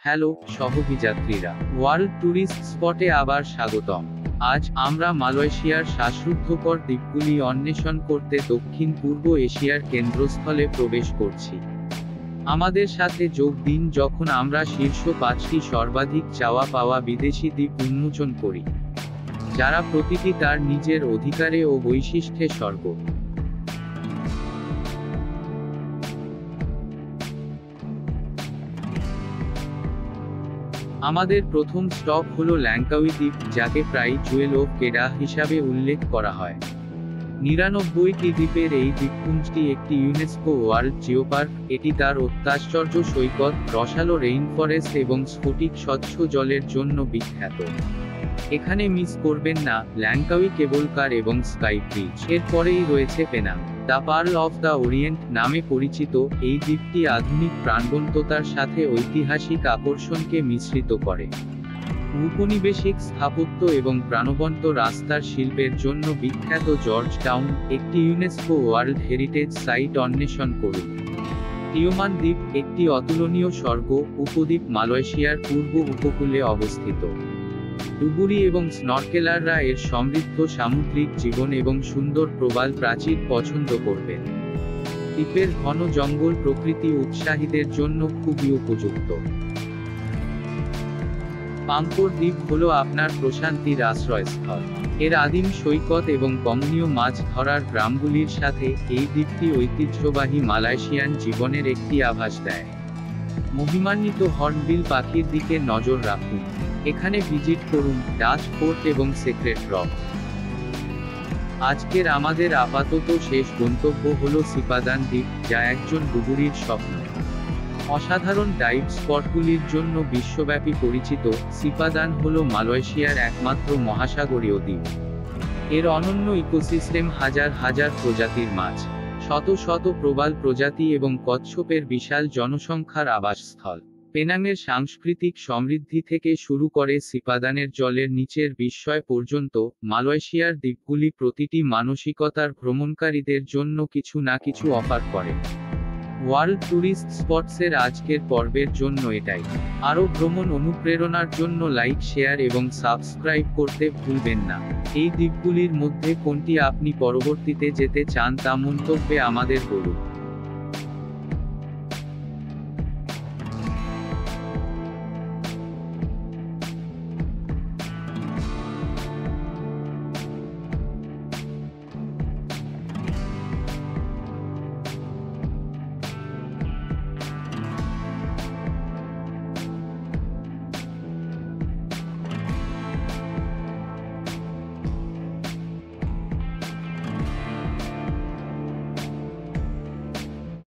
Hello সহযাত্রীরা, world tourist স্পটে আবার স্বাগতম। আজ আমরা মালয়েশিয়ার শ্বাসরুদ্ধকর দ্বীপগুলি অন্বেষণ করতে দক্ষিণ পূর্ব এশিয়ার কেন্দ্রস্থলে প্রবেশ করছি। আমাদের সাথে যোগ দিন যখন আমরা শীর্ষ 5টি সর্বাধিক চাওয়া পাওয়া বিদেশি দ্বীপ উন্মোচন করি, যারা প্রতিটি তার নিজের অধিকারে ও বৈশিষ্ট্যে স্বর্গ। আমাদের প্রথম স্টপ হলো ল্যাঙ্কাউই দ্বীপ, যাকে প্রায় জুয়েল অফ কেডাহ হিসাবে উল্লেখ করা হয়। 99টি দ্বীপের এই দ্বীপপুঞ্জটি একটি ইউনেস্কো ওয়ার্ল্ড জিওপার্ক। এটি তার অত্যাশ্চর্য সৈকত, রসালো রেইনফরেস্ট এবং স্ফটিক স্বচ্ছ জলের জন্য বিখ্যাত। এখানে মিস করবেন না ল্যাঙ্কাউই কেবল কার এবং স্কাই ব্রিজ। এর পরেই রয়েছে Penang, the Pearl of the Orient নামে পরিচিত। এই দ্বীপটি আধুনিক প্রাণবন্ততার সাথে ঐতিহাসিক আকর্ষণকে মিশ্রিত করে। উপনিবেশিক স্থাপত্য এবং প্রাণবন্ত রাস্তার শিল্পের জন্য বিখ্যাত জর্জ টাউন, একটি ইউনেস্কো ওয়ার্ল্ড হেরিটেজ সাইট অন্বেষণ করুন। তিওমান দ্বীপ, একটি অতুলনীয় স্বর্গ উপদ্বীপ মালয়েশিয়ার পূর্ব উপকূলে অবস্থিত। ডুবুরি এবং স্নরকেলাররা এর সমৃদ্ধ সামুদ্রিক জীবন এবং সুন্দর প্রবাল প্রাচীর পছন্দ করবেন। দ্বীপের ঘন জঙ্গল প্রকৃতি উৎসাহীদের জন্য খুবই উপযুক্ত। পাংপোর দ্বীপ হল আপনার প্রশান্তির আশ্রয়স্থল। এর আদিম সৈকত এবং কমনীয় মাছ ধরার গ্রামগুলির সাথে এই দ্বীপটি ঐতিহ্যবাহী মালয়েশিয়ান জীবনের একটি আভাস দেয়। মহিমান্বিত হর্নবিল পাখির দিকে নজর রাখুন। এখানে ভিজিট করুন ডাচ ফোর্ট এবং সেক্রেট রক। আজকের আমাদের আপাতত শেষ গন্তব্য হল সিপাদান দ্বীপ, যা একজন ডুবুরির স্বপ্ন। অসাধারণ ডাইভ স্পটগুলির জন্য বিশ্বব্যাপী পরিচিত, সিপাদান হল মালয়েশিয়ার একমাত্র মহাসাগরীয় দ্বীপ। এর অনন্য ইকোসিস্টেম হাজার হাজার প্রজাতির মাছ, শত শত প্রবাল প্রজাতি এবং কচ্ছপের বিশাল জনসংখ্যার আবাসস্থল। পেনাংয়ের সাংস্কৃতিক সমৃদ্ধি থেকে শুরু করে সিপাদানের জলের নিচের বিস্ময় পর্যন্ত, মালয়েশিয়ার দ্বীপগুলি প্রতিটি মানসিকতার ভ্রমণকারীদের জন্য কিছু না কিছু অফার করে। ওয়ার্ল্ড ট্যুরিস্ট স্পটসের আজকের পর্বের জন্য এটাই। আরও ভ্রমণ অনুপ্রেরণার জন্য লাইক, শেয়ার এবং সাবস্ক্রাইব করতে ভুলবেন না। এই দ্বীপগুলির মধ্যে কোনটি আপনি পরবর্তীতে যেতে চান তা মন্তব্যে আমাদের বলুন।